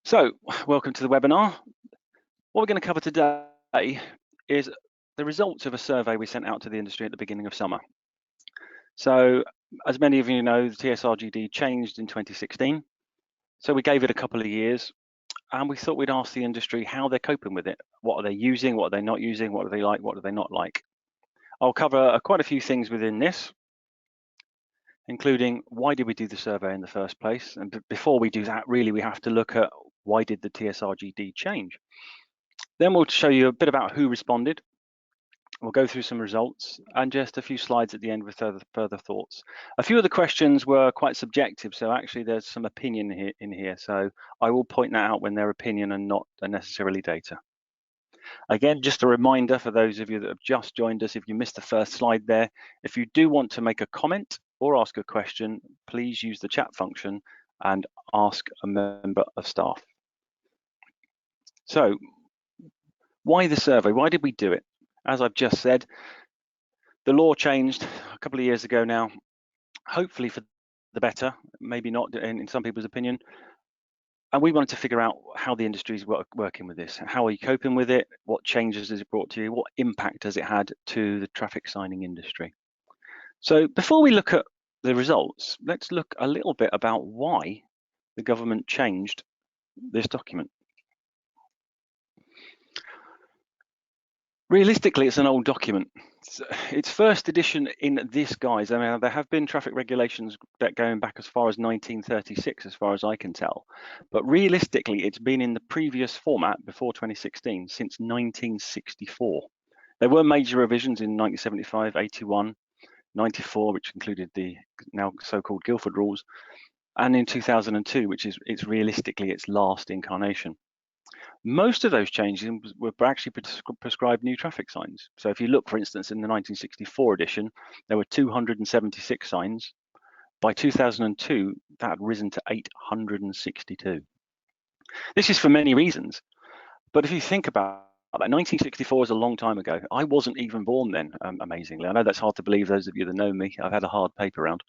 So, welcome to the webinar. What we're going to cover today is the results of a survey we sent out to the industry at the beginning of summer. So, as many of you know, the TSRGD changed in 2016. So we gave it a couple of years and we thought we'd ask the industry how they're coping with it. What are they using? What are they not using? What do they like? What do they not like? I'll cover quite a few things within this, including why did we do the survey in the first place? And before we do that, really, we have to look at why did the TSRGD change? Then we'll show you a bit about who responded. We'll go through some results and just a few slides at the end with further thoughts. A few of the questions were quite subjective, so actually there's some opinion in here. So I will point that out when they're opinion and not necessarily data. Again, just a reminder for those of you that have just joined us, if you missed the first slide there, if you do want to make a comment or ask a question, please use the chat function and ask a member of staff. So, why the survey? Why did we do it? As I've just said, the law changed a couple of years ago now, hopefully for the better, maybe not in some people's opinion. And we wanted to figure out how the industry is working with this. How are you coping with it? What changes has it brought to you? What impact has it had to the traffic signing industry? So before we look at the results, let's look a little bit about why the government changed this document. Realistically, it's an old document. Its first edition in this guise. I mean, there have been traffic regulations that going back as far as 1936, as far as I can tell. But realistically, it's been in the previous format before 2016 since 1964. There were major revisions in 1975, 81, 94, which included the now so-called Guildford rules, and in 2002, which is realistically its last incarnation. Most of those changes were actually prescribed new traffic signs. So if you look, for instance, in the 1964 edition, there were 276 signs. By 2002, that had risen to 862. This is for many reasons. But if you think about that, 1964 is a long time ago. I wasn't even born then, amazingly. I know that's hard to believe, those of you that know me. I've had a hard paper round.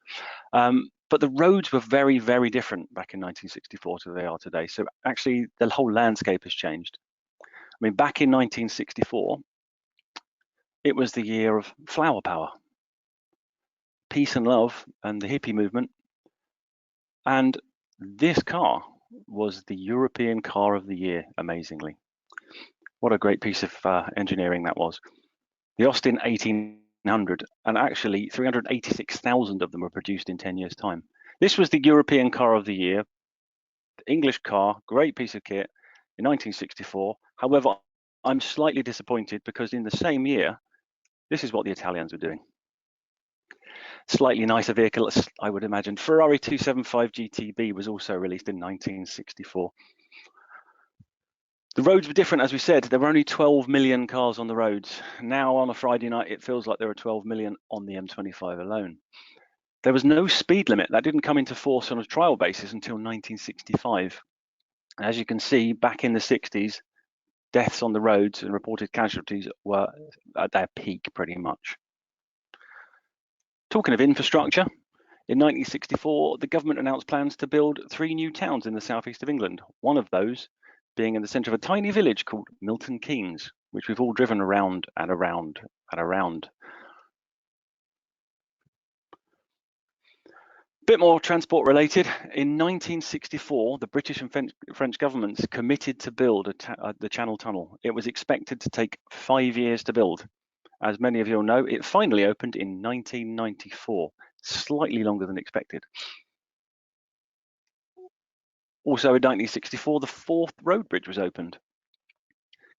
But the roads were very, very different back in 1964 to they are today. So actually, the whole landscape has changed. I mean, back in 1964, it was the year of flower power, peace and love, and the hippie movement. And this car was the European Car of the Year, amazingly. What a great piece of engineering that was. The Austin 1800, and actually 386,000 of them were produced in 10 years' time. This was the European Car of the Year, English car, great piece of kit in 1964. However, I'm slightly disappointed because in the same year, this is what the Italians were doing. Slightly nicer vehicle, I would imagine. Ferrari 275 GTB was also released in 1964. The roads were different, as we said. There were only 12 million cars on the roads. Now on a Friday night, it feels like there are 12 million on the M25 alone. There was no speed limit. That didn't come into force on a trial basis until 1965. As you can see, back in the 60s, deaths on the roads and reported casualties were at their peak pretty much. Talking of infrastructure, in 1964, the government announced plans to build 3 new towns in the southeast of England, one of those being in the centre of a tiny village called Milton Keynes, which we've all driven around and around and around. Bit more transport related. In 1964, the British and French governments committed to build the Channel Tunnel. It was expected to take 5 years to build. As many of you will know, it finally opened in 1994, slightly longer than expected. Also in 1964, the 4th road bridge was opened.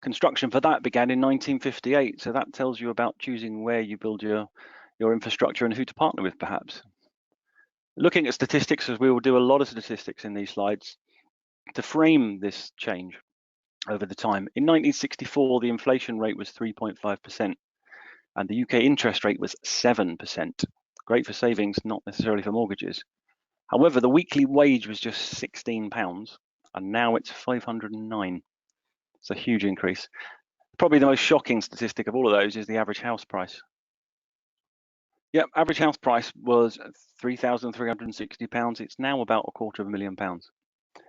Construction for that began in 1958, so that tells you about choosing where you build your infrastructure and who to partner with, perhaps. Looking at statistics, as we will do a lot of statistics in these slides, to frame this change over the time. In 1964, the inflation rate was 3.5%, and the UK interest rate was 7%. Great for savings, not necessarily for mortgages. However, the weekly wage was just £16, and now it's 509. It's a huge increase. Probably the most shocking statistic of all of those is the average house price. Yep, average house price was £3,360. It's now about £250,000.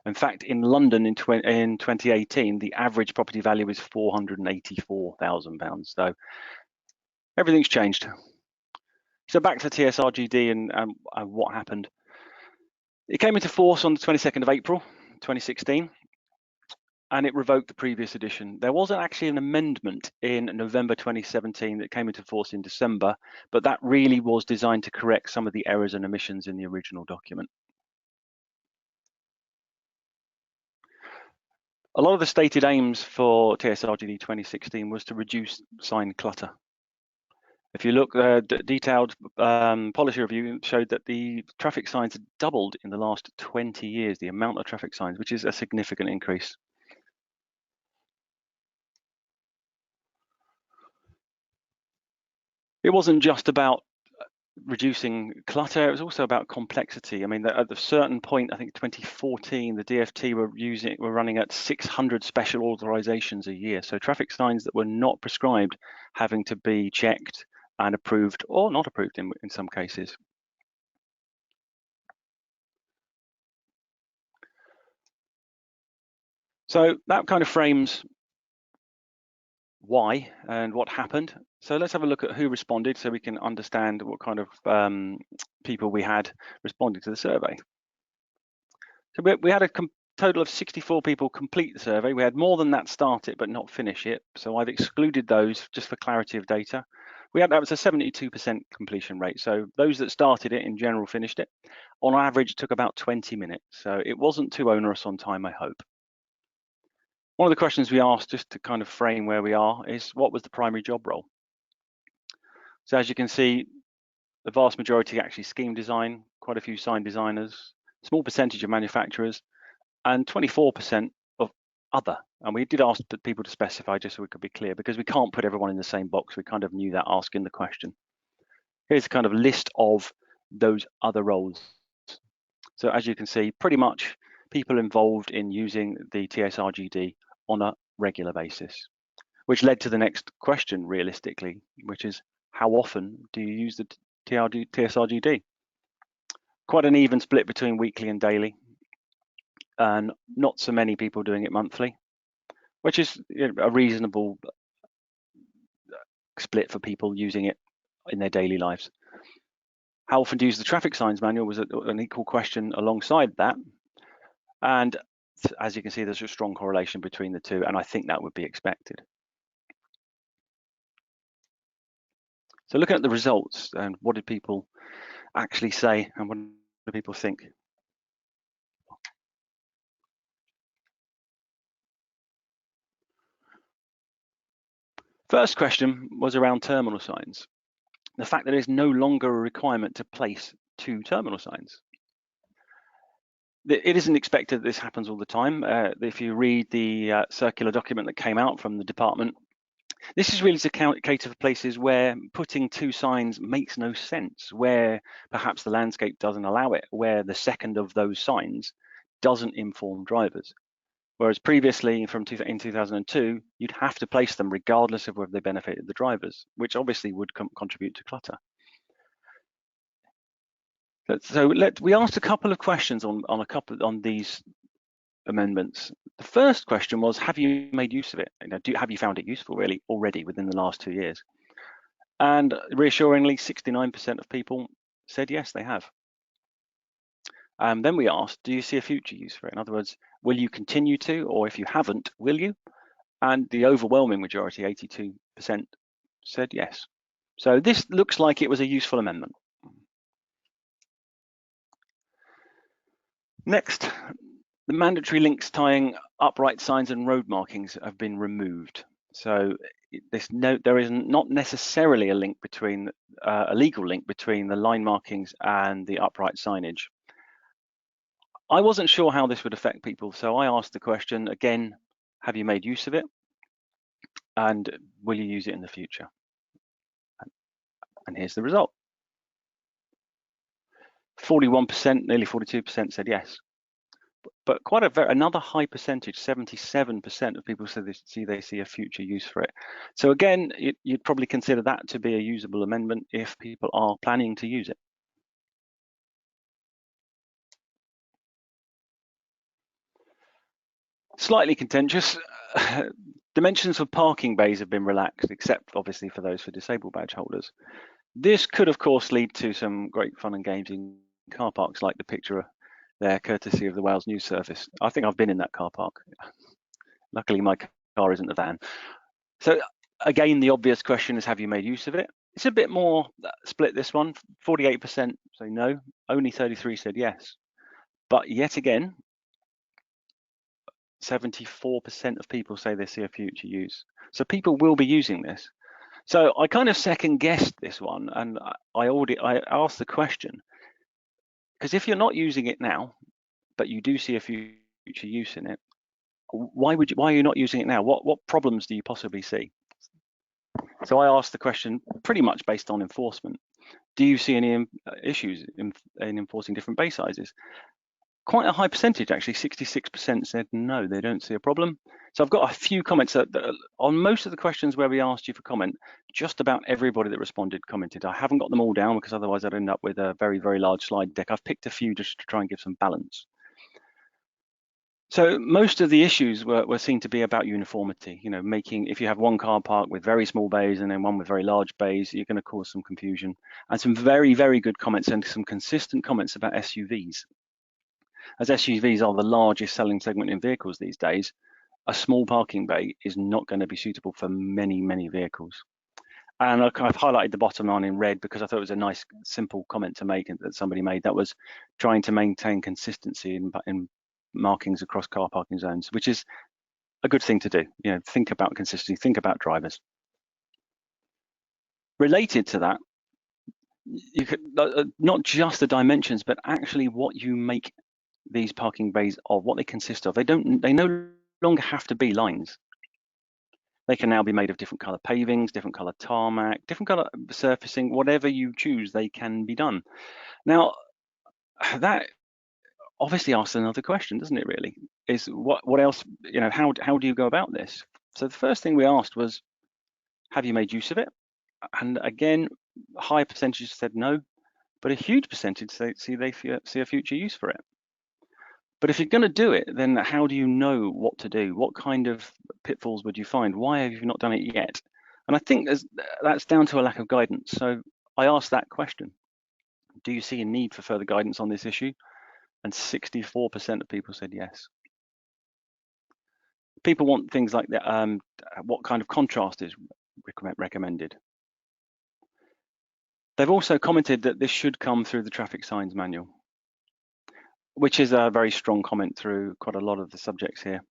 In fact, in London in 2018, the average property value is £484,000. So everything's changed. So back to TSRGD and what happened. It came into force on the 22nd of April, 2016, and it revoked the previous edition. There was actually an amendment in November 2017 that came into force in December, but that really was designed to correct some of the errors and omissions in the original document. A lot of the stated aims for TSRGD 2016 was to reduce sign clutter. If you look, detailed policy review showed that the traffic signs had doubled in the last 20 years, the amount of traffic signs, which is a significant increase. It wasn't just about reducing clutter, it was also about complexity. I mean, at a certain point, I think 2014, the DFT were running at 600 special authorizations a year. So traffic signs that were not prescribed having to be checked and approved or not approved in some cases. So that kind of frames why and what happened. So let's have a look at who responded so we can understand what kind of people we had responding to the survey. So we had a total of 64 people complete the survey. We had more than that start it but not finish it. So I've excluded those just for clarity of data. That was a 72% completion rate. So those that started it in general finished it. On average, it took about 20 minutes. So it wasn't too onerous on time, I hope. One of the questions we asked, just to kind of frame where we are, is what was the primary job role? So as you can see, the vast majority actually scheme design, quite a few sign designers, small percentage of manufacturers, and 24% of other. And we did ask people to specify just so we could be clear, because we can't put everyone in the same box. We kind of knew that asking the question. Here's a kind of list of those other roles. So as you can see, pretty much people involved in using the TSRGD on a regular basis, which led to the next question realistically, which is how often do you use the TSRGD? Quite an even split between weekly and daily, and not so many people doing it monthly, which is a reasonable split for people using it in their daily lives. How often do you use the traffic signs manual was an equal question alongside that. And as you can see, there's a strong correlation between the two, and I think that would be expected. So looking at the results, and what did people actually say, and what do people think? First question was around terminal signs. The fact that there's no longer a requirement to place 2 terminal signs. It isn't expected that this happens all the time. If you read the circular document that came out from the department, this is really to cater for places where putting 2 signs makes no sense, where perhaps the landscape doesn't allow it, where the second of those signs doesn't inform drivers. Whereas previously, in 2002, you'd have to place them regardless of whether they benefited the drivers, which obviously would contribute to clutter. So we asked a couple of questions on these amendments. The first question was, have you made use of it? Have you found it useful really already within the last 2 years? And reassuringly, 69% of people said yes, they have. Then we asked, do you see a future use for it? In other words, will you continue to, or if you haven't, will you? And the overwhelming majority, 82%, said yes. So this looks like it was a useful amendment. Next, the mandatory links tying upright signs and road markings have been removed. So there is not necessarily a link between a legal link between the line markings and the upright signage. I wasn't sure how this would affect people, so I asked the question again, have you made use of it? And will you use it in the future? And here's the result. 41%, nearly 42% said yes. But another high percentage, 77% of people said they see a future use for it. So again, you'd probably consider that to be a usable amendment if people are planning to use it. Slightly contentious. Dimensions for parking bays have been relaxed, except obviously for those for disabled badge holders. This could, of course, lead to some great fun and games in car parks, like the picture there, courtesy of the Wales News Service. I think I've been in that car park. Luckily, my car isn't a van. So again, the obvious question is, have you made use of it? It's a bit more split, this one. 48% say no, only 33 said yes. But yet again, 74% of people say they see a future use. So people will be using this. So I kind of second guessed this one, and I asked the question, because if you're not using it now, but you do see a future use in it, why are you not using it now? What problems do you possibly see? So I asked the question pretty much based on enforcement. Do you see any issues in enforcing different bay sizes? Quite a high percentage, actually, 66% said no, they don't see a problem. So I've got a few comments that on most of the questions where we asked you for comment, just about everybody that responded commented. I haven't got them all down because otherwise I'd end up with a very, very large slide deck. I've picked a few just to try and give some balance. So most of the issues were seen to be about uniformity. You know, if you have one car park with very small bays and then one with very large bays, you're going to cause some confusion. And some very, very good comments and some consistent comments about SUVs. As SUVs are the largest selling segment in vehicles these days, a small parking bay is not going to be suitable for many, many vehicles. And I've highlighted the bottom line in red because I thought it was a nice, simple comment to make that somebody made, that was trying to maintain consistency in markings across car parking zones, which is a good thing to do. You know, think about consistency, think about drivers. Related to that, you could not just the dimensions, but actually what you make these parking bays of, what they consist of. They no longer have to be lines. They can now be made of different color pavings, different color tarmac, different color surfacing, whatever you choose, they can be done. Now, that obviously asks another question, doesn't it, really? Is what else, you know, how do you go about this? So the first thing we asked was, have you made use of it? And again, high percentages said no, but a huge percentage see a future use for it. But if you're going to do it, then how do you know what to do? What kind of pitfalls would you find? Why have you not done it yet? And I think that's down to a lack of guidance. So I asked that question. Do you see a need for further guidance on this issue? And 64% of people said yes. People want things like that. What kind of contrast is recommended? They've also commented that this should come through the traffic signs manual, which is a very strong comment through quite a lot of the subjects here.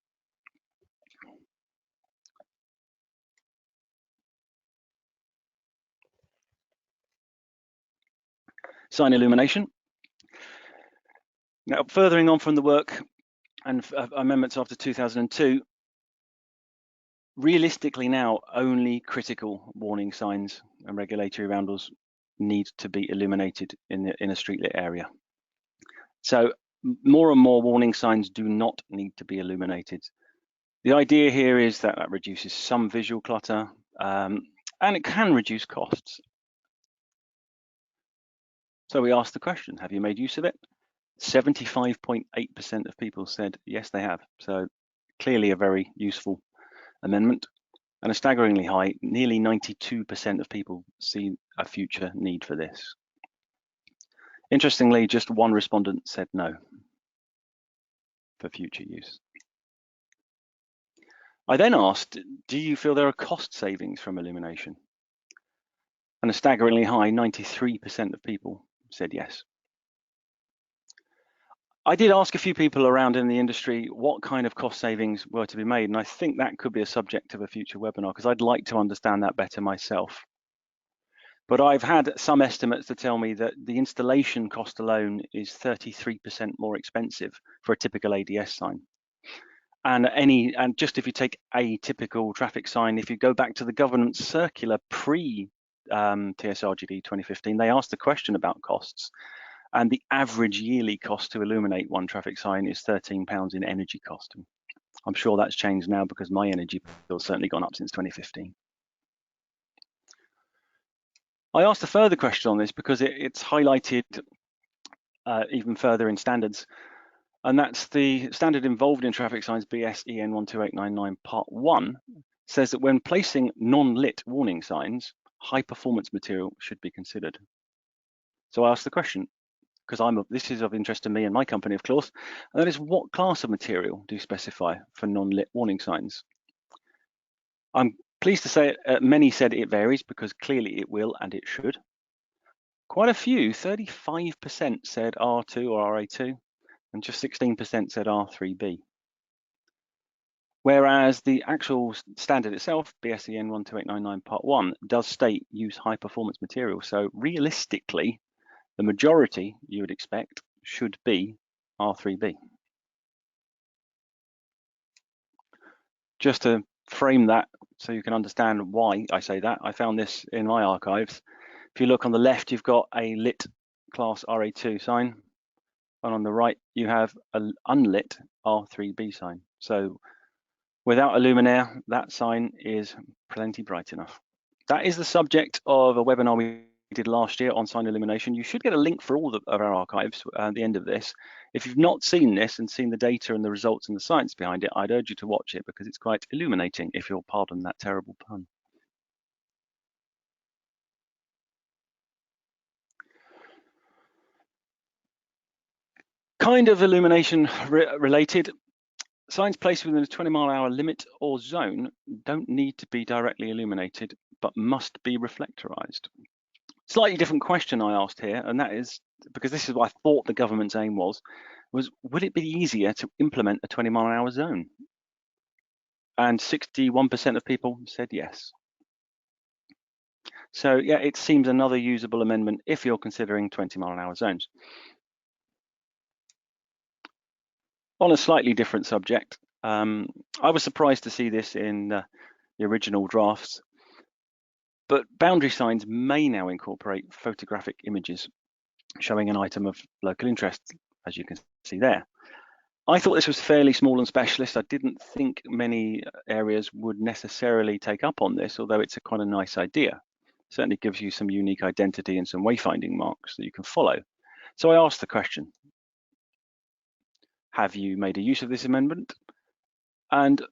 Sign illumination. Now, furthering on from the work and amendments after 2002, realistically now, only critical warning signs and regulatory roundels need to be illuminated in a street lit area. So more and more warning signs do not need to be illuminated. The idea here is that reduces some visual clutter, and it can reduce costs. So we asked the question, have you made use of it? 75.8% of people said yes, they have. So clearly a very useful amendment, and a staggeringly high, nearly 92% of people see a future need for this. Interestingly, just one respondent said no for future use. I then asked, do you feel there are cost savings from illumination? And a staggeringly high, 93% of people said yes. I did ask a few people around in the industry what kind of cost savings were to be made, and I think that could be a subject of a future webinar because I'd like to understand that better myself. But I've had some estimates to tell me that the installation cost alone is 33% more expensive for a typical ADS sign. And just if you take a typical traffic sign, if you go back to the governance circular pre TSRGD 2015, they asked the question about costs. And the average yearly cost to illuminate one traffic sign is £13 in energy cost. I'm sure that's changed now because my energy bill's certainly gone up since 2015. I asked a further question on this because it's highlighted even further in standards. And that's the standard involved in traffic signs BS EN 12899 Part 1, says that when placing non-lit warning signs, high performance material should be considered. So I asked the question, because this is of interest to me and my company, of course, and that is, what class of material do you specify for non-lit warning signs? I'm pleased to say many said it varies, because clearly it will and it should. Quite a few, 35% said R2 or RA2, and just 16% said R3B. Whereas the actual standard itself, BSEN 12899 Part 1, does state use high performance material. So realistically, the majority you would expect should be R3B. Just to frame that so you can understand why I say that, I found this in my archives. If you look on the left, you've got a lit class RA2 sign, and on the right you have an unlit R3B sign. So without a luminaire, that sign is plenty bright enough. That is the subject of a webinar we did last year on sign illumination. You should get a link for all of our archives at the end of this. If you've not seen this and seen the data and the results and the science behind it, I'd urge you to watch it, because it's quite illuminating, if you'll pardon that terrible pun. Kind of illumination related. Signs placed within a 20-mile-an-hour limit or zone don't need to be directly illuminated, but must be reflectorized. Slightly different question I asked here, and that is, because this is what I thought the government's aim was would it be easier to implement a 20-mile-an-hour zone? And 61% of people said yes. So yeah, it seems another usable amendment if you're considering 20-mile-an-hour zones. On a slightly different subject, I was surprised to see this in the original drafts, but boundary signs may now incorporate photographic images showing an item of local interest, as you can see there. I thought this was fairly small and specialist. I didn't think many areas would necessarily take up on this, although it's quite a nice idea. It certainly gives you some unique identity and some wayfinding marks that you can follow. So I asked the question, have you made a use of this amendment? And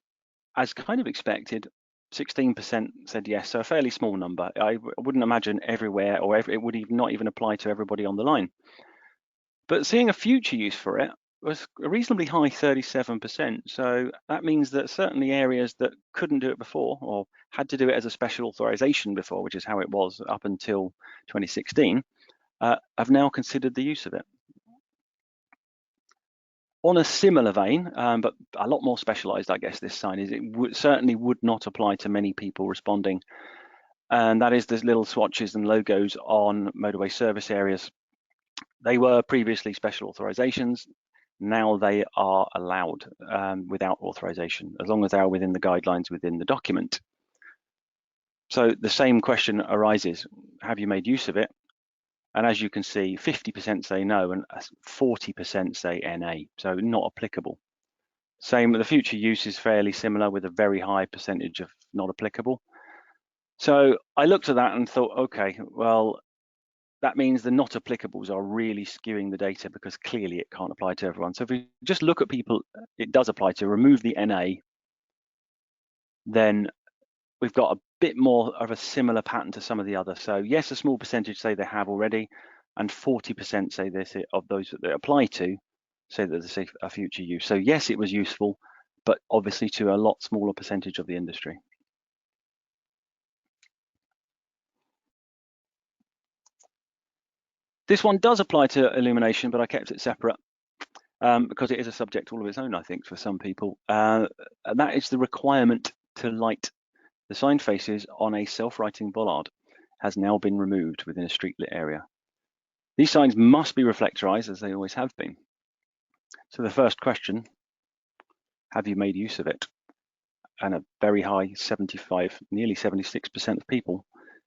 as kind of expected, 16% said yes, so a fairly small number. I wouldn't imagine everywhere, or it would not even apply to everybody on the line. But seeing a future use for it was a reasonably high 37%. So that means that certainly areas that couldn't do it before, or had to do it as a special authorization before, which is how it was up until 2016, have now considered the use of it. On a similar vein, but a lot more specialized, I guess, this sign is, it certainly would not apply to many people responding. And that is, there's little swatches and logos on motorway service areas. They were previously special authorizations. Now they are allowed without authorization, as long as they are within the guidelines within the document. So the same question arises, have you made use of it? And as you can see, 50% say no and 40% say NA, so not applicable. Same with the future use is fairly similar, with a very high percentage of not applicable. So I looked at that and thought, okay, well, that means the not applicables are really skewing the data, because clearly it can't apply to everyone. So if we just look at people it does apply to, remove the NA, then we've got a bit more of a similar pattern to some of the others. So yes, a small percentage say they have already, and 40% say this of those that they apply to say that there's a future use. So yes, it was useful, but obviously to a lot smaller percentage of the industry. This one does apply to illumination, but I kept it separate because it is a subject all of its own, I think, for some people. And that is the requirement to light the sign faces on a self-writing bollard has now been removed within a street lit area. These signs must be reflectorized, as they always have been. So the first question, have you made use of it? And a very high 75, nearly 76% of people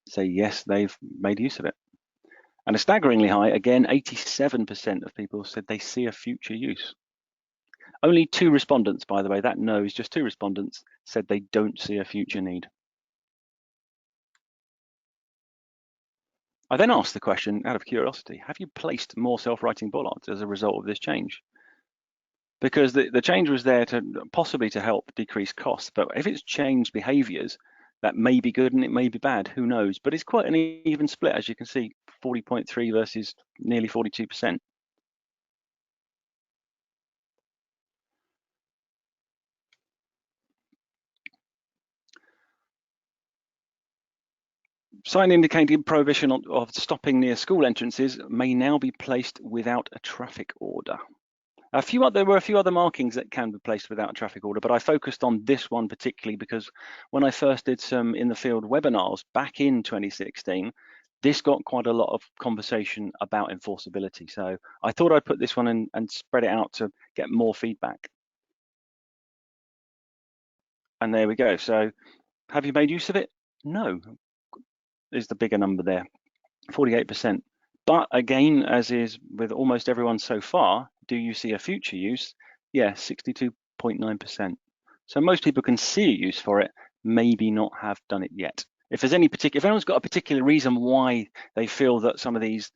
say yes, they've made use of it. And a staggeringly high, again, 87% of people said they see a future use. Only 2 respondents, by the way, that no is just 2 respondents, said they don't see a future need. I then asked the question out of curiosity, have you placed more self-writing bollards as a result of this change? because the change was there to possibly to help decrease costs. But if it's changed behaviours, that may be good and it may be bad. Who knows? But it's quite an even split, as you can see, 40.3 versus nearly 42%. Sign indicating prohibition of stopping near school entrances may now be placed without a traffic order. There were a few other markings that can be placed without a traffic order, but I focused on this one particularly because when I first did some in the field webinars back in 2016, this got quite a lot of conversation about enforceability. So I thought I'd put this one in and spread it out to get more feedback. And there we go. So have you made use of it? No, is the bigger number there, 48%. But again, as is with almost everyone so far, do you see a future use? Yeah, 62.9%. So most people can see a use for it, maybe not have done it yet. If anyone's got a particular reason why they feel that some of these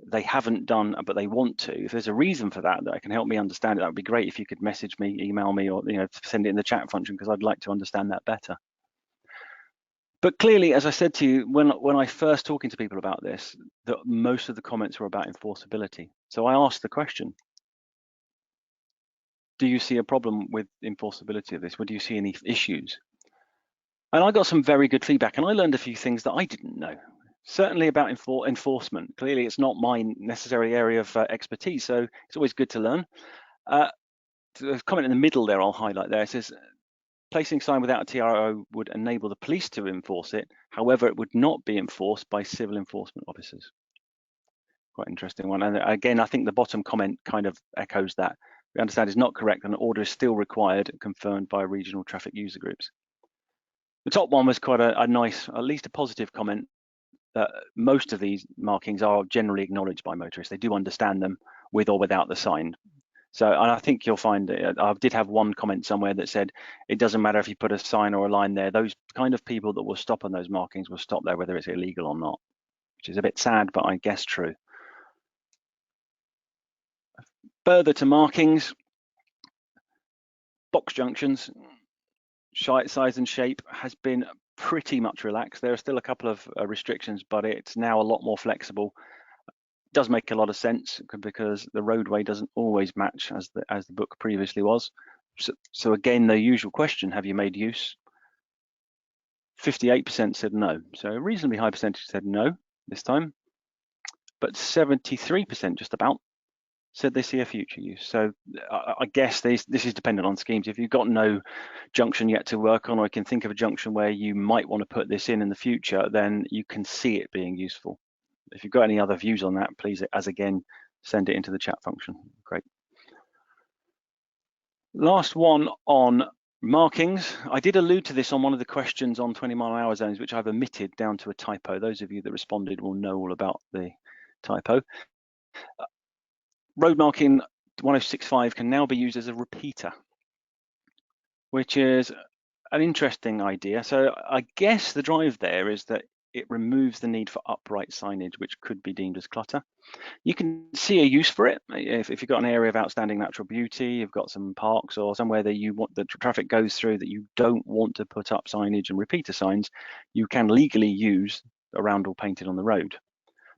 they haven't done, but they want to, if there's a reason for that can help me understand it, that would be great if you could message me, email me, or send it in the chat function, because I'd like to understand that better. But clearly, as I said to you, when I first talking to people about this, that most of the comments were about enforceability. So I asked the question, do you see a problem with enforceability of this? Or do you see any issues? And I got some very good feedback, and I learned a few things that I didn't know. Certainly about enforcement. Clearly, it's not my necessary area of expertise, so it's always good to learn. The comment in the middle there, I'll highlight there. It says, placing sign without a TRO would enable the police to enforce it. However, it would not be enforced by civil enforcement officers. Quite interesting one. And again, I think the bottom comment kind of echoes that. We understand is not correct and an order is still required, confirmed by regional traffic user groups. The top one was quite a nice, at least a positive comment, that most of these markings are generally acknowledged by motorists. They do understand them with or without the sign. So, and I think you'll find, I did have one comment somewhere that said, it doesn't matter if you put a sign or a line there, those kind of people that will stop on those markings will stop there whether it's illegal or not, which is a bit sad, but I guess true. Further to markings, box junctions, size and shape has been pretty much relaxed. There are still a couple of restrictions, but it's now a lot more flexible. It does make a lot of sense because the roadway doesn't always match as the book previously was. So again, the usual question, have you made use? 58% said no. So a reasonably high percentage said no this time, but 73% just about said they see a future use. So I guess this is dependent on schemes. If you've got no junction yet to work on, or you can think of a junction where you might want to put this in the future, then you can see it being useful. If you've got any other views on that, please, as again, send it into the chat function. Great. Last one on markings. I did allude to this on one of the questions on 20-mile-an-hour zones, which I've omitted down to a typo. Those of you that responded will know all about the typo. Road marking 1065 can now be used as a repeater, which is an interesting idea. So I guess the drive there is that it removes the need for upright signage, which could be deemed as clutter. You can see a use for it if you've got an area of outstanding natural beauty, you've got some parks or somewhere that you want the traffic goes through that you don't want to put up signage and repeater signs, you can legally use a roundel painted on the road.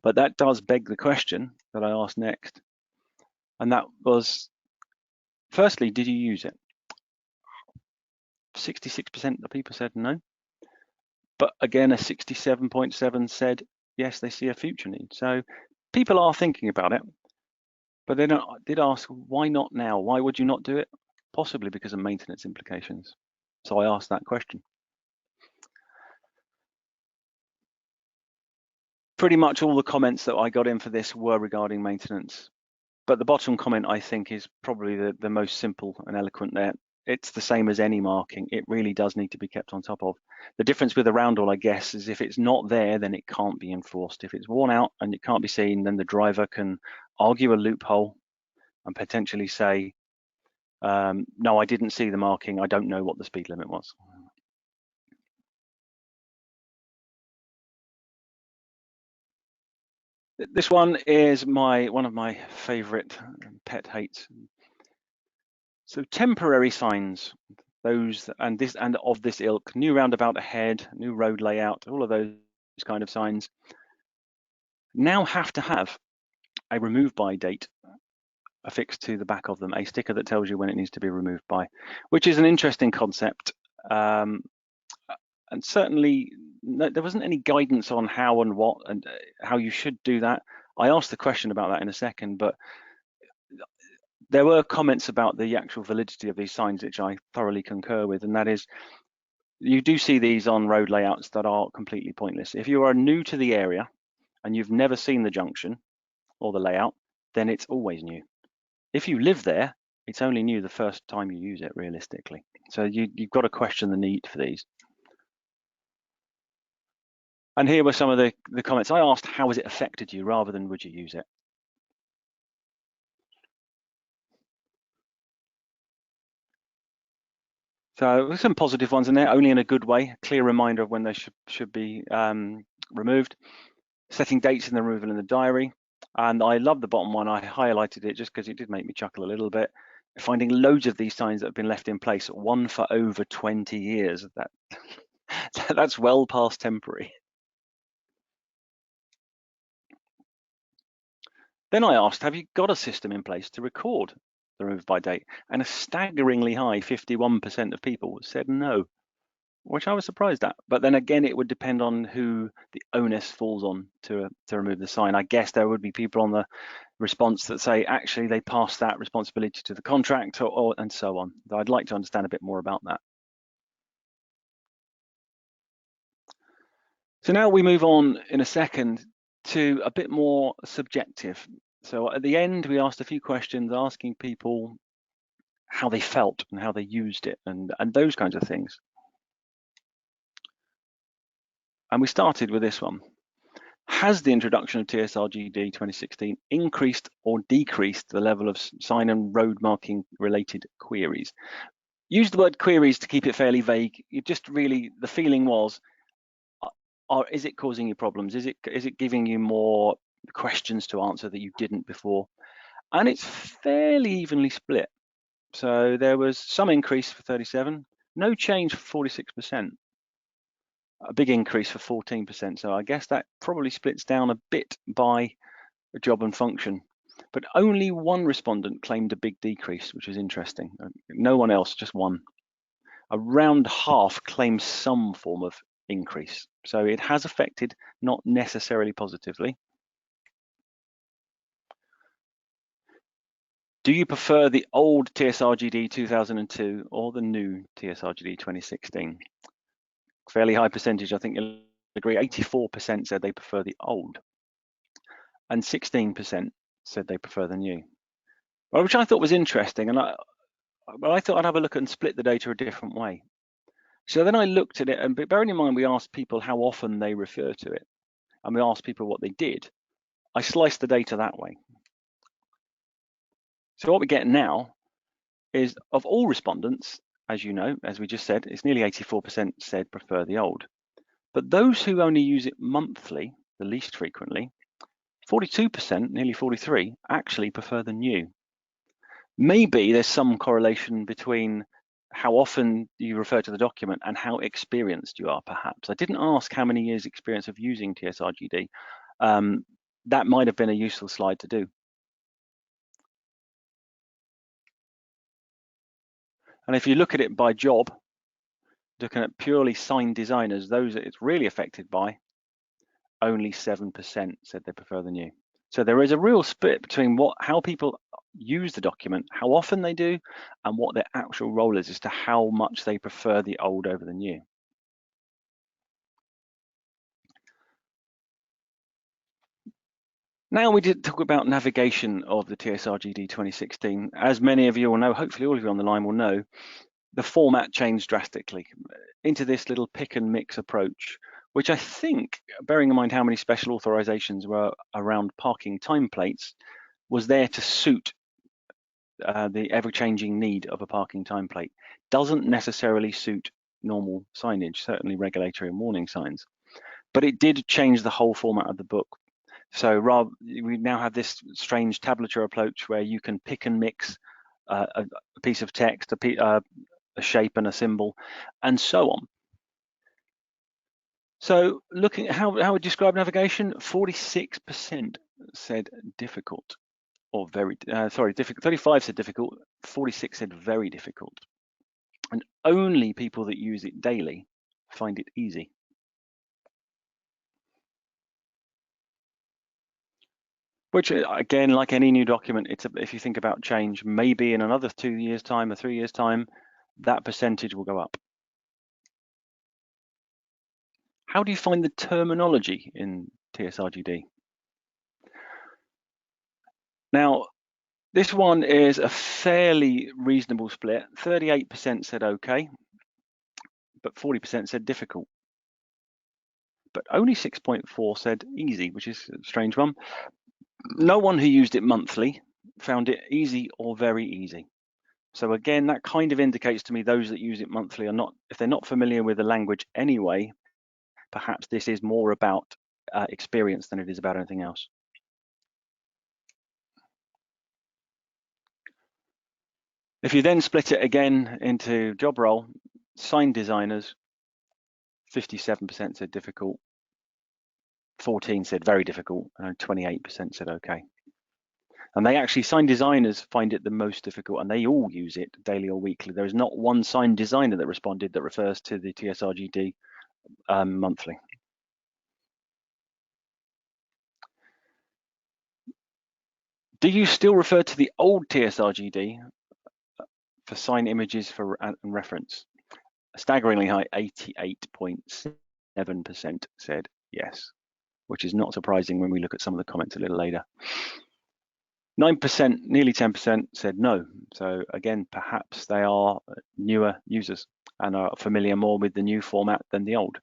But that does beg the question that I asked next, and that was, firstly, did you use it? 66% of people said no, but again, a 67.7 said yes, they see a future need. So people are thinking about it, but then I did ask, why not now? Why would you not do it? Possibly because of maintenance implications. So I asked that question. Pretty much all the comments that I got in for this were regarding maintenance, but the bottom comment I think is probably the most simple and eloquent there. It's the same as any marking. It really does need to be kept on top of. The difference with a roundel, I guess, is if it's not there, then it can't be enforced. If it's worn out and it can't be seen, then the driver can argue a loophole and potentially say, no, I didn't see the marking. I don't know what the speed limit was. This one is one of my favorite pet hates. So temporary signs, those and of this ilk, new roundabout ahead, new road layout, all of those kind of signs now have to have a remove by date affixed to the back of them, a sticker that tells you when it needs to be removed by, which is an interesting concept. And certainly there wasn't any guidance on how and what and how you should do that. I asked the question about that in a second, but there were comments about the actual validity of these signs, which I thoroughly concur with, and that is, you do see these on road layouts that are completely pointless. If you are new to the area and you've never seen the junction or the layout, then it's always new. If you live there, it's only new the first time you use it, realistically. So you've got to question the need for these. And here were some of the comments. I asked, how has it affected you, rather than would you use it? So there's some positive ones in there, only in a good way. Clear reminder of when they should be removed. Setting dates in the removal in the diary. And I love the bottom one. I highlighted it just because it did make me chuckle a little bit. Finding loads of these signs that have been left in place, one for over 20 years. That's well past temporary. Then I asked, have you got a system in place to record the remove by date? And a staggeringly high 51% of people said no, which I was surprised at. But then again, it would depend on who the onus falls on to remove the sign. I guess there would be people on the response that say, actually, they pass that responsibility to the contractor, and so on. I'd like to understand a bit more about that. So now we move on in a second to a bit more subjective. So at the end, we asked a few questions asking people how they felt and how they used it and those kinds of things. And we started with this one. Has the introduction of TSRGD 2016 increased or decreased the level of sign and road marking related queries? Use the word queries to keep it fairly vague. It just really, the feeling was, is it causing you problems? Is it giving you more questions to answer that you didn't before? And it's fairly evenly split. So there was some increase for 37, no change for 46%, a big increase for 14%. So I guess that probably splits down a bit by job and function. But only one respondent claimed a big decrease, which is interesting. No one else, just one. Around half claims some form of increase. So it has affected, not necessarily positively. Do you prefer the old TSRGD 2002 or the new TSRGD 2016? Fairly high percentage, I think you'll agree. 84% said they prefer the old, and 16% said they prefer the new, which I thought was interesting. And I thought I'd have a look and split the data a different way. So then I looked at it, and bearing in mind we asked people how often they refer to it, and we asked people what they did, I sliced the data that way. So what we get now is, of all respondents, as you know, as we just said, it's nearly 84% said prefer the old. But those who only use it monthly, the least frequently, 42%, nearly 43%, actually prefer the new. Maybe there's some correlation between how often you refer to the document and how experienced you are, perhaps. I didn't ask how many years experience of using TSRGD. That might have been a useful slide to do. And if you look at it by job, looking at purely sign designers, those that it's really affected by, only 7% said they prefer the new. So there is a real split between how people use the document, how often they do, and what their actual role is as to how much they prefer the old over the new. Now we did talk about navigation of the TSRGD 2016. As many of you will know, hopefully all of you on the line will know, the format changed drastically into this little pick and mix approach, which I think, bearing in mind how many special authorizations were around parking time plates, was there to suit the ever-changing need of a parking time plate. Doesn't necessarily suit normal signage, certainly regulatory and warning signs, but it did change the whole format of the book. So we now have this strange tabulature approach where you can pick and mix a piece of text, a shape and a symbol, and so on. So looking at how we describe navigation, 46% said difficult, or very, difficult. 35 said difficult, 46 said very difficult. And only people that use it daily find it easy. Which, again, like any new document, if you think about change, maybe in another 2 years' time or 3 years' time, that percentage will go up. How do you find the terminology in TSRGD? Now, this one is a fairly reasonable split. 38% said okay, but 40% said difficult. But only 6.4 said easy, which is a strange one. No one who used it monthly found it easy or very easy. So again, that kind of indicates to me those that use it monthly are not, if they're not familiar with the language anyway, perhaps this is more about experience than it is about anything else. If you then split it again into job role, sign designers, 57% said difficult, 14 said very difficult, and 28% said okay. And they actually, sign designers find it the most difficult, and they all use it daily or weekly. There is not one sign designer that responded that refers to the TSRGD monthly. Do you still refer to the old TSRGD for sign images and reference? A staggeringly high 88.7% said yes, which is not surprising when we look at some of the comments a little later. 9%, nearly 10% said no. So again, perhaps they are newer users and are familiar more with the new format than the old.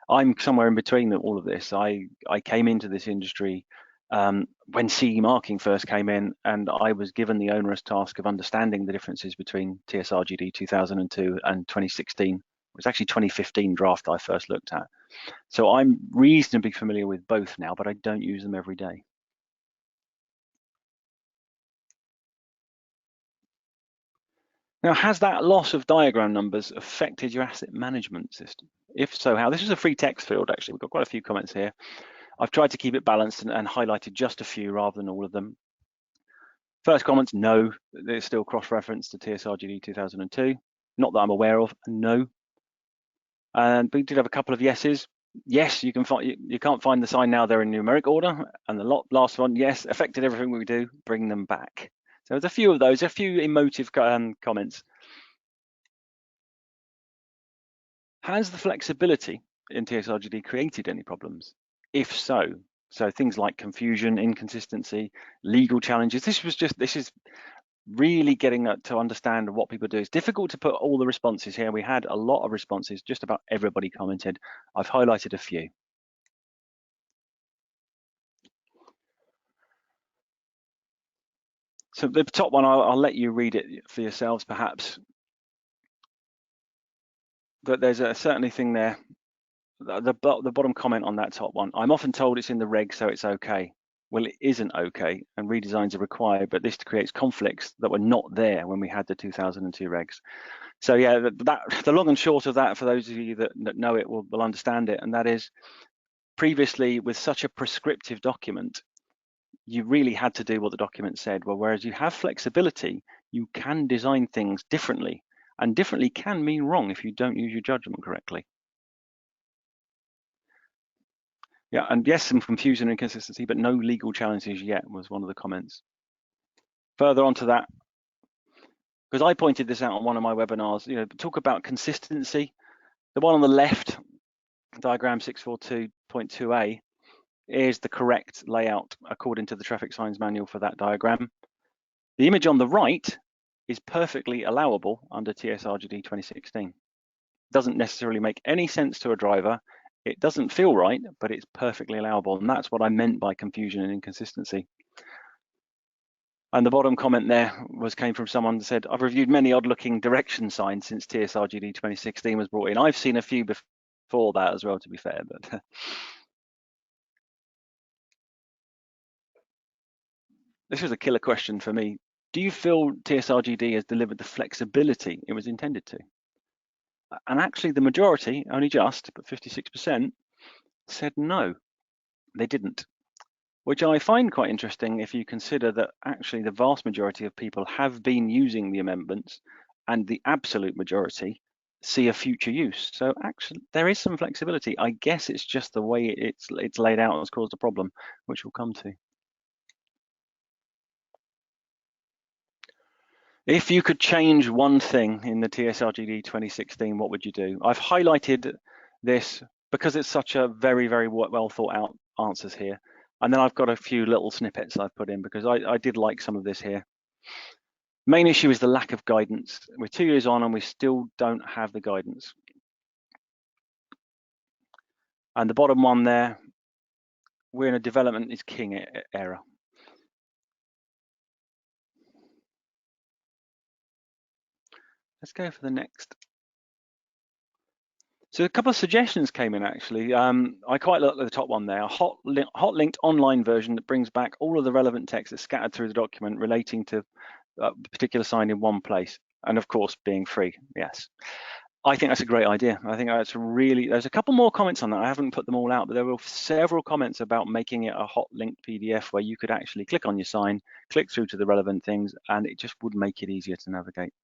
I'm somewhere in between all of this. I came into this industry when CE marking first came in, and I was given the onerous task of understanding the differences between TSRGD 2002 and 2016. It was actually 2015 draft I first looked at. So I'm reasonably familiar with both now, but I don't use them every day. Now, has that loss of diagram numbers affected your asset management system? If so, how? This is a free text field, actually. We've got quite a few comments here. I've tried to keep it balanced and highlighted just a few rather than all of them. First comments, no, there's still cross-reference to TSRGD 2002. Not that I'm aware of, no. And we did have a couple of yeses. Yes, you can't find the sign now, they're in numeric order. And the last one, yes, affected everything we do, bring them back. So there's a few of those, a few emotive comments. Has the flexibility in TSRGD created any problems? If so, things like confusion, inconsistency, legal challenges. This is really getting to understand what people do. It's difficult to put all the responses here. We had a lot of responses, just about everybody commented. I've highlighted a few. So the top one, I'll let you read it for yourselves perhaps. But there's a certainly thing there. The bottom comment on that top one, I'm often told it's in the reg, so it's okay. Well, it isn't okay, and redesigns are required, but this creates conflicts that were not there when we had the 2002 regs. So yeah, the long and short of that, for those of you that know it will understand it, and that is, previously with such a prescriptive document, you really had to do what the document said. Well, whereas you have flexibility, you can design things differently, and differently can mean wrong if you don't use your judgment correctly. Yeah, and yes, some confusion and inconsistency, but no legal challenges yet, was one of the comments. Further on to that, because I pointed this out on one of my webinars, talk about consistency. The one on the left, diagram 642.2a, is the correct layout according to the traffic signs manual for that diagram. The image on the right is perfectly allowable under TSRGD 2016. Doesn't necessarily make any sense to a driver. It doesn't feel right, but it's perfectly allowable. And that's what I meant by confusion and inconsistency. And the bottom comment there came from someone that said, I've reviewed many odd looking direction signs since TSRGD 2016 was brought in. I've seen a few before that as well, to be fair, but this was a killer question for me. Do you feel TSRGD has delivered the flexibility it was intended to? And actually the majority, only just, but 56%, said no, they didn't. Which I find quite interesting if you consider that actually the vast majority of people have been using the amendments and the absolute majority see a future use. So actually there is some flexibility. I guess it's just the way it's laid out has caused a problem, which we'll come to. If you could change one thing in the TSRGD 2016, what would you do? I've highlighted this because it's such a very, very well thought out answers here. And then I've got a few little snippets I've put in because I did like some of this here. Main issue is the lack of guidance. We're 2 years on and we still don't have the guidance. And the bottom one there, we're in a development is king era. Let's go for the next. So a couple of suggestions came in actually. I quite like the top one there, a hot linked online version that brings back all of the relevant text that's scattered through the document relating to a particular sign in one place. And of course, being free, yes. I think that's a great idea. I think that's really, there's a couple more comments on that. I haven't put them all out, but there were several comments about making it a hot linked PDF where you could actually click on your sign, click through to the relevant things, and it just would make it easier to navigate.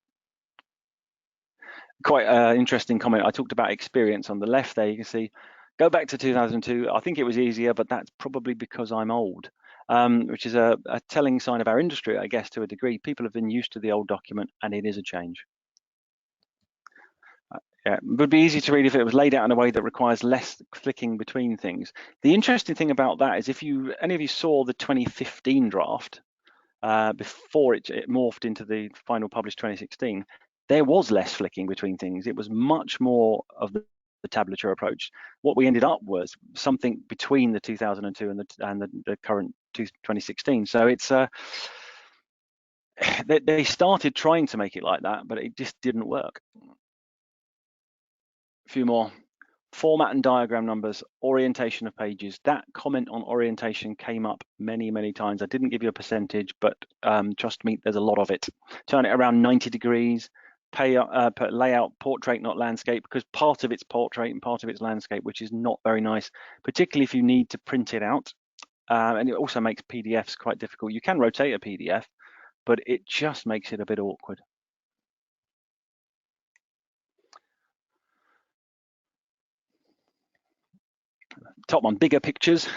Quite an interesting comment. I talked about experience on the left there. You can see, go back to 2002. I think it was easier, but that's probably because I'm old, which is a telling sign of our industry, I guess, to a degree. People have been used to the old document, and it is a change. Yeah, it would be easy to read if it was laid out in a way that requires less clicking between things. The interesting thing about that is if any of you saw the 2015 draft, before it morphed into the final published 2016, there was less flicking between things. It was much more of the tablature approach. What we ended up was something between the 2002 and the current 2016. So it's they started trying to make it like that, but it just didn't work. A few more. Format and diagram numbers, orientation of pages. That comment on orientation came up many, many times. I didn't give you a percentage, but trust me, there's a lot of it. Turn it around 90 degrees, put layout portrait, not landscape, because part of it's portrait and part of it's landscape, which is not very nice, particularly if you need to print it out. And it also makes PDFs quite difficult. You can rotate a PDF, but it just makes it a bit awkward. Top one, bigger pictures.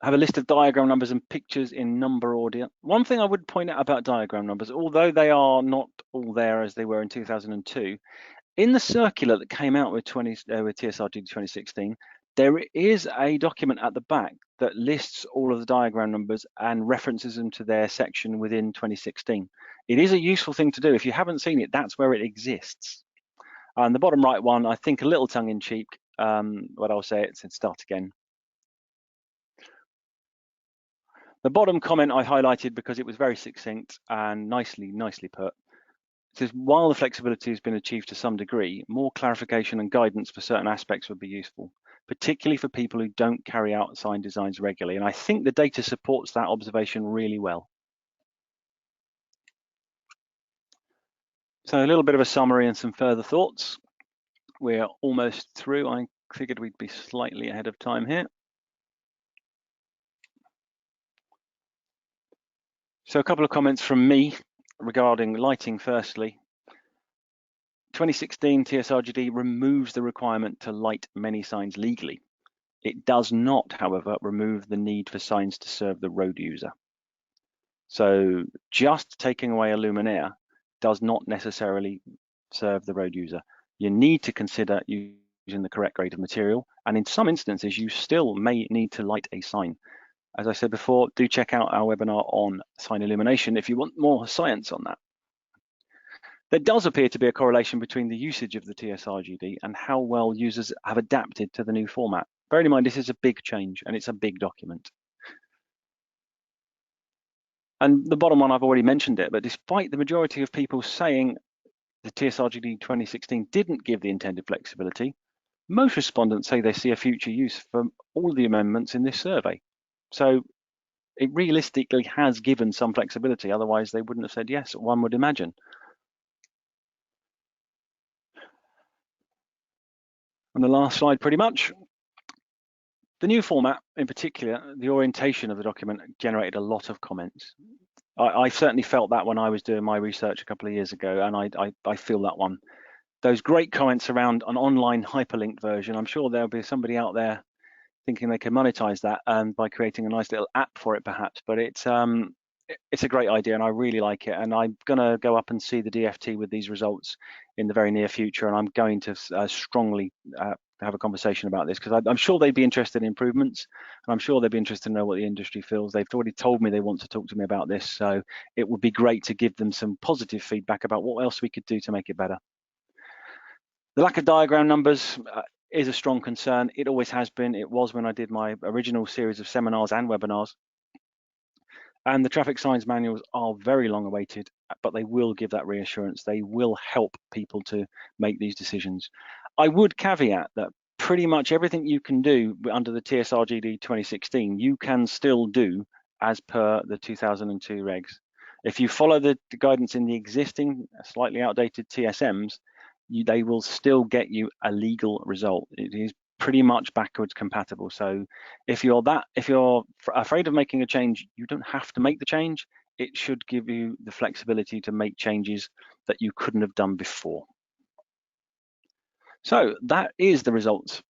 Have a list of diagram numbers and pictures in number order. One thing I would point out about diagram numbers, although they are not all there as they were in 2002, in the circular that came out with TSRGD 2016, there is a document at the back that lists all of the diagram numbers and references them to their section within 2016. It is a useful thing to do. If you haven't seen it, that's where it exists. And the bottom right one, I think a little tongue-in-cheek, but I'll say it and start again. The bottom comment I highlighted because it was very succinct and nicely put. It says, while the flexibility has been achieved to some degree, more clarification and guidance for certain aspects would be useful, particularly for people who don't carry out sign designs regularly. And I think the data supports that observation really well. So a little bit of a summary and some further thoughts. We're almost through. I figured we'd be slightly ahead of time here. So a couple of comments from me regarding lighting firstly. 2016 TSRGD removes the requirement to light many signs legally. It does not, however, remove the need for signs to serve the road user. So just taking away a luminaire does not necessarily serve the road user. You need to consider using the correct grade of material, and in some instances, you still may need to light a sign. As I said before, do check out our webinar on sign illumination if you want more science on that. There does appear to be a correlation between the usage of the TSRGD and how well users have adapted to the new format. Bearing in mind, this is a big change and it's a big document. And the bottom one, I've already mentioned it, but despite the majority of people saying the TSRGD 2016 didn't give the intended flexibility, most respondents say they see a future use for all the amendments in this survey. So it realistically has given some flexibility. Otherwise, they wouldn't have said yes, one would imagine. And the last slide, pretty much. The new format, in particular, the orientation of the document generated a lot of comments. I certainly felt that when I was doing my research a couple of years ago, and I feel that one. Those great comments around an online hyperlinked version. I'm sure there'll be somebody out there thinking they can monetize that by creating a nice little app for it, perhaps. But it's a great idea, and I really like it. And I'm going to go up and see the DFT with these results in the very near future, and I'm going to strongly have a conversation about this, because I'm sure they'd be interested in improvements, and I'm sure they'd be interested to know what the industry feels. They've already told me they want to talk to me about this, so it would be great to give them some positive feedback about what else we could do to make it better. The lack of diagram numbers is a strong concern. It always has been. It was when I did my original series of seminars and webinars. And the traffic signs manuals are very long awaited, but they will give that reassurance. They will help people to make these decisions. I would caveat that pretty much everything you can do under the TSRGD 2016, you can still do as per the 2002 regs. If you follow the guidance in the existing, slightly outdated TSMs, they will still get you a legal result. It is pretty much backwards compatible. So if you're afraid of making a change, you don't have to make the change. It should give you the flexibility to make changes that you couldn't have done before. So that is the results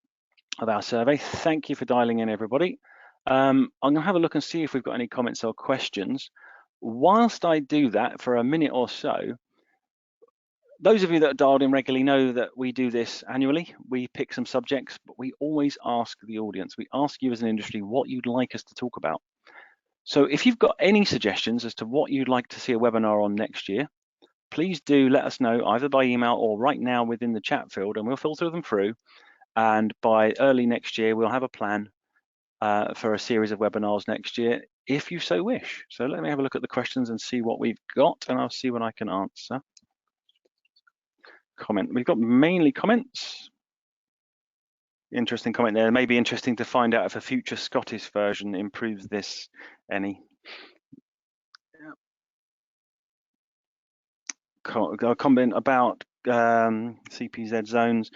of our survey. Thank you for dialing in, everybody. I'm going to have a look and see if we've got any comments or questions. Whilst I do that for a minute or so, those of you that are dialed in regularly know that we do this annually. We pick some subjects, but we always ask the audience. We ask you as an industry what you'd like us to talk about. So if you've got any suggestions as to what you'd like to see a webinar on next year, please do let us know either by email or right now within the chat field, and we'll filter them through. And by early next year, we'll have a plan for a series of webinars next year, if you so wish. So let me have a look at the questions and see what we've got, and I'll see what I can answer. Comment. We've got mainly comments. Interesting comment there. Maybe interesting to find out if a future Scottish version improves this any. A comment about CPZ zones,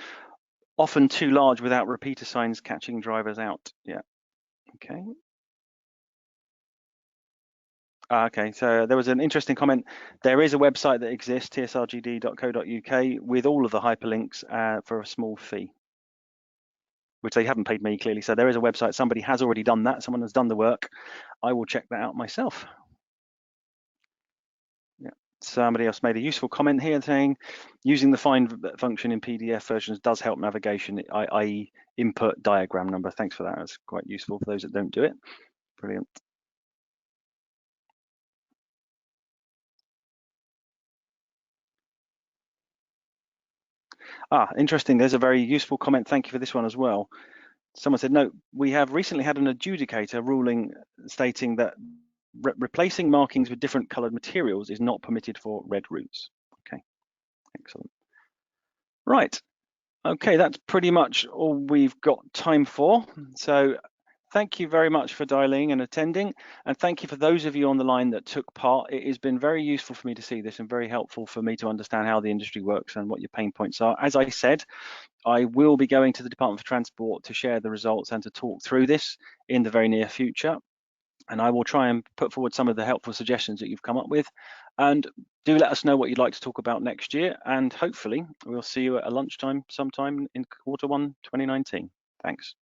often too large without repeater signs catching drivers out. Yeah. Okay. Okay, so there was an interesting comment. There is a website that exists, tsrgd.co.uk, with all of the hyperlinks for a small fee, which they haven't paid me clearly. So there is a website. Somebody has already done that. Someone has done the work. I will check that out myself. Yeah. Somebody else made a useful comment here saying using the find function in PDF versions does help navigation, i.e. input diagram number. Thanks for that. That's quite useful for those that don't do it. Brilliant. Interesting. There's a very useful comment. Thank you for this one as well. Someone said, no, we have recently had an adjudicator ruling stating that replacing markings with different colored materials is not permitted for red routes. Okay, excellent. Right, okay, that's pretty much all we've got time for. So thank you very much for dialing and attending, and thank you for those of you on the line that took part. It has been very useful for me to see this and very helpful for me to understand how the industry works and what your pain points are. As I said, I will be going to the Department for Transport to share the results and to talk through this in the very near future. And I will try and put forward some of the helpful suggestions that you've come up with. And do let us know what you'd like to talk about next year. And hopefully we'll see you at a lunchtime sometime in Q1 2019. Thanks.